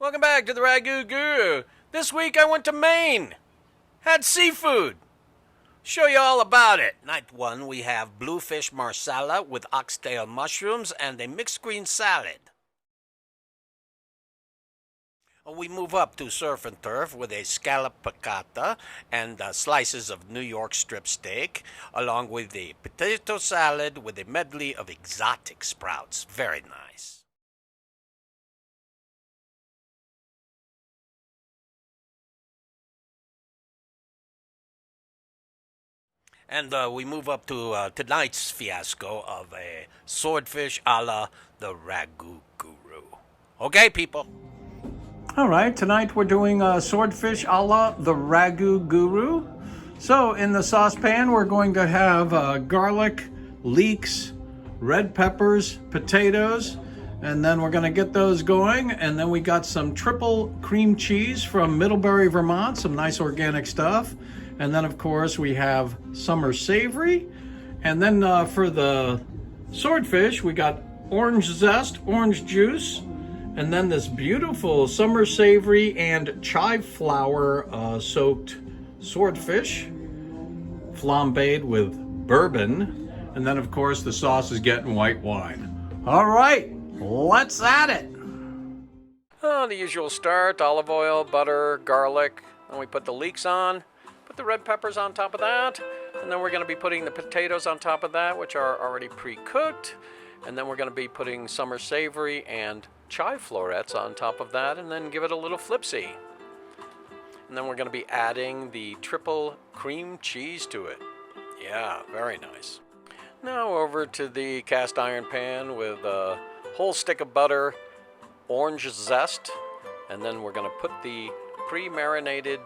Welcome back to the Ragu Guru. This week I went to Maine. Had seafood. Show you all about it. Night one we have bluefish marsala with oxtail mushrooms and a mixed green salad. We move up to surf and turf with a scallop piccata and slices of New York strip steak, along with a potato salad with a medley of exotic sprouts. Very nice. And we move up to tonight's fiasco of a swordfish a la the Ragu Guru. Okay, people? All right, tonight we're doing swordfish a la the Ragu Guru. So in the saucepan, we're going to have garlic, leeks, red peppers, potatoes, and then we're going to get those going. And then we got some triple cream cheese from Middlebury, Vermont, some nice organic stuff. And then, of course, we have summer savory. And then for the swordfish, we got orange zest, orange juice, and then this beautiful summer savory and chive flower soaked swordfish, flambéed with bourbon. And then, of course, the sauce is getting white wine. All right, let's at it. Oh, the usual start, olive oil, butter, garlic. Then we put the leeks on. Put the red peppers on top of that, and then we're going to be putting the potatoes on top of that, which are already pre-cooked, and then we're going to be putting summer savory and chive florets on top of that, and then give it a little flipsy. And then we're going to be adding the triple cream cheese to it. Yeah, very nice. Now over to the cast iron pan with a whole stick of butter, orange zest, and then we're going to put the pre-marinated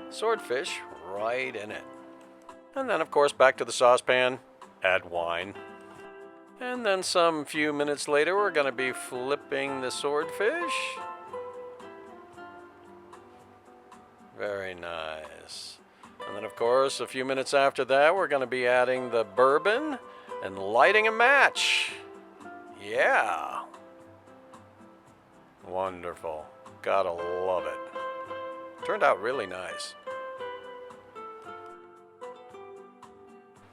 swordfish right in it. And then, of course, back to the saucepan, add wine. And then some few minutes later, we're going to be flipping the swordfish. Very nice. And then, of course, a few minutes after that, we're going to be adding the bourbon and lighting a match. Yeah. Wonderful. Gotta love it. Turned out really nice.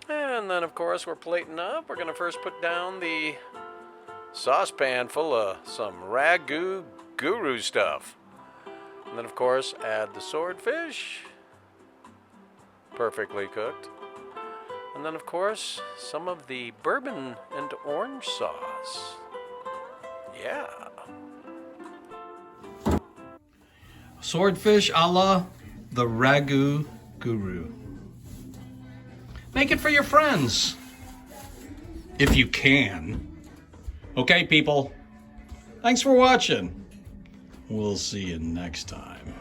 And then, of course, we're plating up. We're going to first put down the saucepan full of some Ragu Guru stuff. And then, of course, add the swordfish. Perfectly cooked. And then, of course, some of the bourbon and orange sauce. Yeah. Swordfish a la the Ragu Guru. Make it for your friends, if you can. Okay, people. Thanks for watching. We'll see you next time.